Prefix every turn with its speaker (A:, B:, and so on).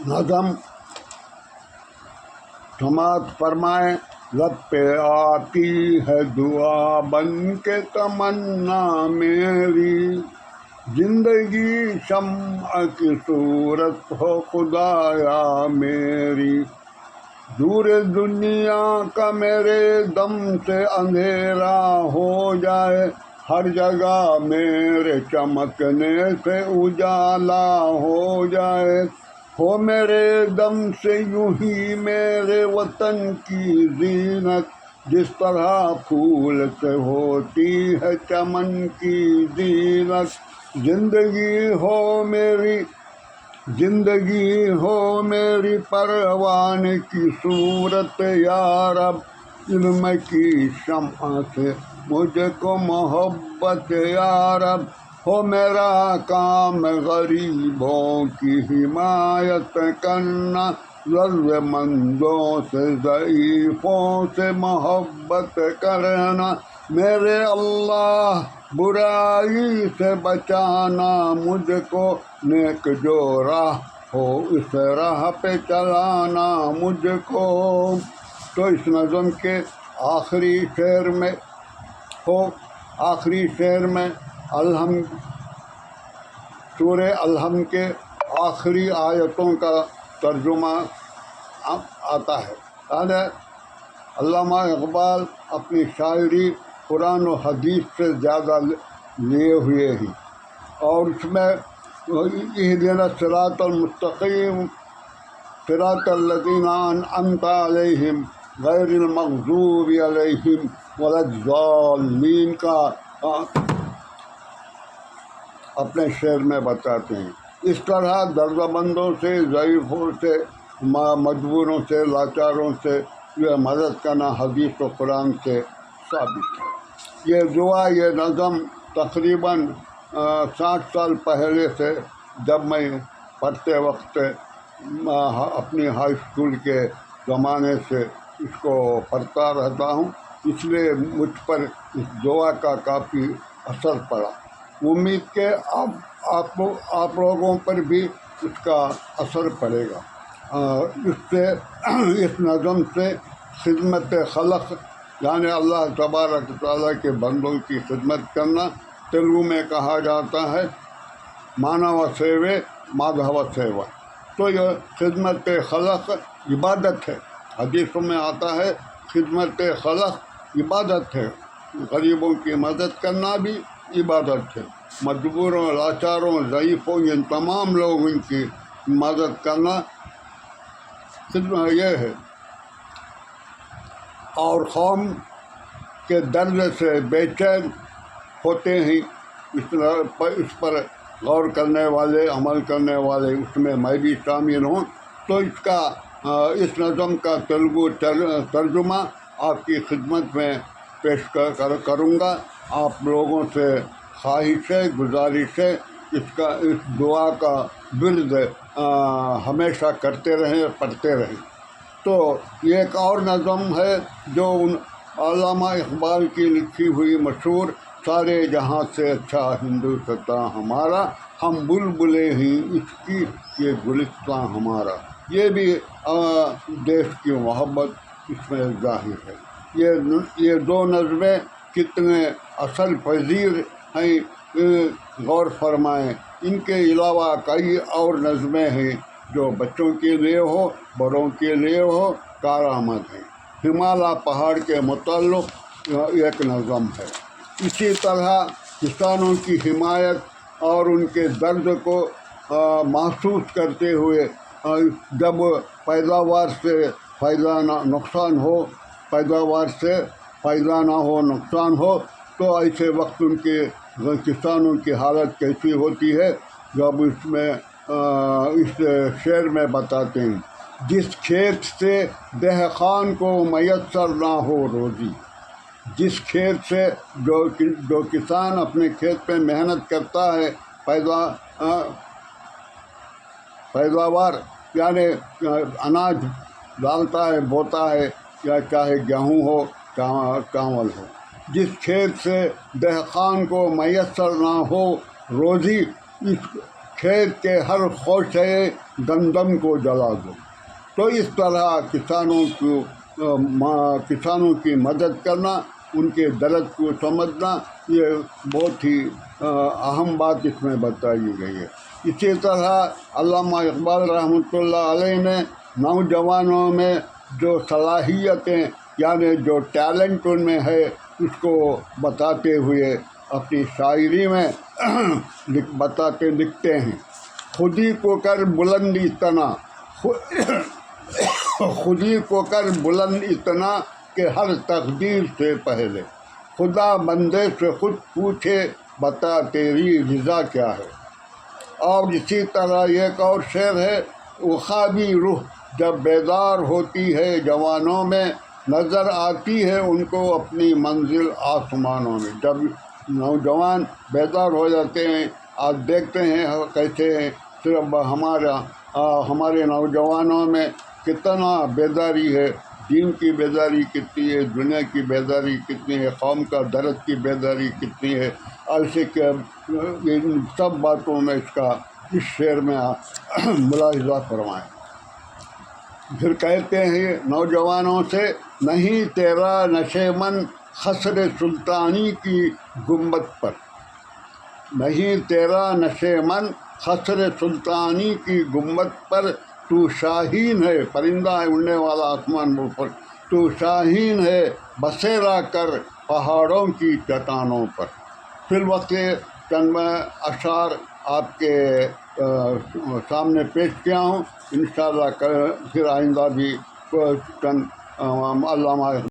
A: نظم سماعت فرمائیں۔ لب پہ آتی ہے دعا بن کے تمنا میری، زندگی شمع کی صورت ہو خدایا میری، دور دنیا کا میرے دم سے اندھیرا ہو جائے، ہر جگہ میرے چمکنے سے اجالا ہو جائے، ہو میرے دم سے یوں ہی میرے وطن کی زینت، جس طرح پھول سے ہوتی ہے چمن کی زینت، زندگی ہو میری پروان کی صورت، یا رب علم کی شمع سے مجھ کو محبت، یا رب ہو میرا کام غریبوں کی حمایت کرنا، ضرورت مندوں سے ضعیفوں سے محبت کرنا، میرے اللہ برائی سے بچانا مجھ کو، نیک جو راہ ہو اس راہ پہ چلانا مجھ کو۔ تو اس نظم کے آخری شعر میں سورہ الحمد کے آخری آیتوں کا ترجمہ آتا ہے۔ یعنی علامہ اقبال اپنی شاعری قرآن و حدیث سے زیادہ لیے ہوئے ہیں، اور اس میں اہدنا الصراط المستقیم صراط الذین انعمت علیہم غیر المغضوب علیہم ولا الضالین کا اپنے شعر میں بتاتے ہیں۔ اس طرح درد مندوں سے، ضعیفوں سے، مجبوروں سے، لاچاروں سے یہ مدد کرنا حدیث و قرآن سے ثابت ہے۔ یہ دعا، یہ نظم تقریباً 60 سال پہلے سے، جب میں پڑھتے وقت اپنی ہائی اسکول کے زمانے سے اس کو پڑھتا رہتا ہوں، اس لیے مجھ پر اس دعا کا کافی اثر پڑا۔ امید کہ آپ لوگوں پر بھی اس کا اثر پڑے گا۔ اس نظم سے خدمت خلق، یعنی اللہ تبارک تعالیٰ کے بندوں کی خدمت کرنا، تیلگو میں کہا جاتا ہے مانو سیوے مادھو سیوا۔ تو یہ خدمت خلق عبادت ہے، حدیثوں میں آتا ہے خدمت خلق عبادت ہے، غریبوں کی مدد کرنا بھی عبادت ہے، مجبوروں، لاچاروں، ضعیفوں، ان تمام لوگوں کی مدد کرنا خدمت یہ ہے۔ اور قوم کے درد سے بے چین ہوتے ہیں، اس پر غور کرنے والے، عمل کرنے والے، اس میں بھی شامل ہوں۔ تو اس نظم کا تیلگو ترجمہ آپ کی خدمت میں پیش کروں گا۔ آپ لوگوں سے خواہش ہے، گزارش ہے، اس دعا کا ورد ہمیشہ کرتے رہیں، پڑھتے رہیں۔ تو یہ ایک اور نظم ہے جو علامہ اقبال کی لکھی ہوئی مشہور، سارے جہاں سے اچھا ہندوستاں ہمارا، ہم بلبلیں ہیں اس کی یہ گلستاں ہمارا۔ یہ بھی دیش کی محبت اس میں ظاہر ہے۔ یہ دو نظمیں کتنے اثر پذیر ہیں، غور فرمائیں۔ ان کے علاوہ کئی اور نظمیں ہیں جو بچوں کے لیے ہو، بڑوں کے لیے ہو، کارآمد ہیں۔ ہمالیہ پہاڑ کے متعلق ایک نظم ہے۔ اسی طرح کسانوں کی حمایت اور ان کے درد کو محسوس کرتے ہوئے، جب پیداوار سے نقصان ہو، پیداوار سے فائدہ نہ ہو، نقصان ہو، تو ایسے وقت ان کے کسانوں کی حالت کیسی ہوتی ہے، جب اس شعر میں بتاتے ہیں۔ جس کھیت سے دہقان کو میسر نہ ہو روزی، جس کھیت سے جو کسان اپنے کھیت پہ محنت کرتا ہے، پیداوار یعنی اناج ڈالتا ہے، بوتا ہے، یا چاہے گیہوں ہو، چاول ہو، جس کھیت سے دہقان کو میسر نہ ہو روزی، اس کھیت کے ہر خوشے دندم کو جلا دو۔ تو اس طرح کسانوں کی مدد کرنا، ان کے درد کو سمجھنا، یہ بہت ہی اہم بات اس میں بتائی گئی ہے۔ اسی طرح علامہ اقبال رحمۃ اللہ علیہ نے نوجوانوں میں جو صلاحیتیں یعنی جو ٹیلنٹ ان میں ہے اس کو بتاتے ہوئے اپنی شاعری میں لکھتے ہیں، خودی کو کر بلند اتنا، خودی کو کر بلند اتنا کہ ہر تقدیر سے پہلے، خدا بندے سے خود پوچھے بتا تیری رضا کیا ہے۔ اور اسی طرح ایک اور شعر ہے، وہ خوابی روح جب بیدار ہوتی ہے جوانوں میں، نظر آتی ہے ان کو اپنی منزل آسمانوں میں۔ جب نوجوان بیدار ہو جاتے ہیں، آج دیکھتے ہیں کیسے صرف ہمارے نوجوانوں میں کتنا بیداری ہے، دین کی بیداری کتنی ہے، دنیا کی بیداری کتنی ہے، قوم کا درد کی بیداری کتنی ہے، ایسے کہ ان سب باتوں میں اس شعر میں ملاحظہ فرمائیں۔ پھر کہتے ہیں نوجوانوں سے، نہیں تیرا نشیمن خصر سلطانی کی گنبد پر، نہیں تیرا نشیمن خصر سلطانی کی گنبد پر، تو شاہین ہے، پرندہ ہے اڑنے والا آسمان پر، تو شاہین ہے بسیرا کر پہاڑوں کی چٹانوں پر۔ فی الوقت چند میں اشعار آپ کے سامنے پیش کیا ہوں، انشاءاللہ پھر آئندہ بھی چند علامہ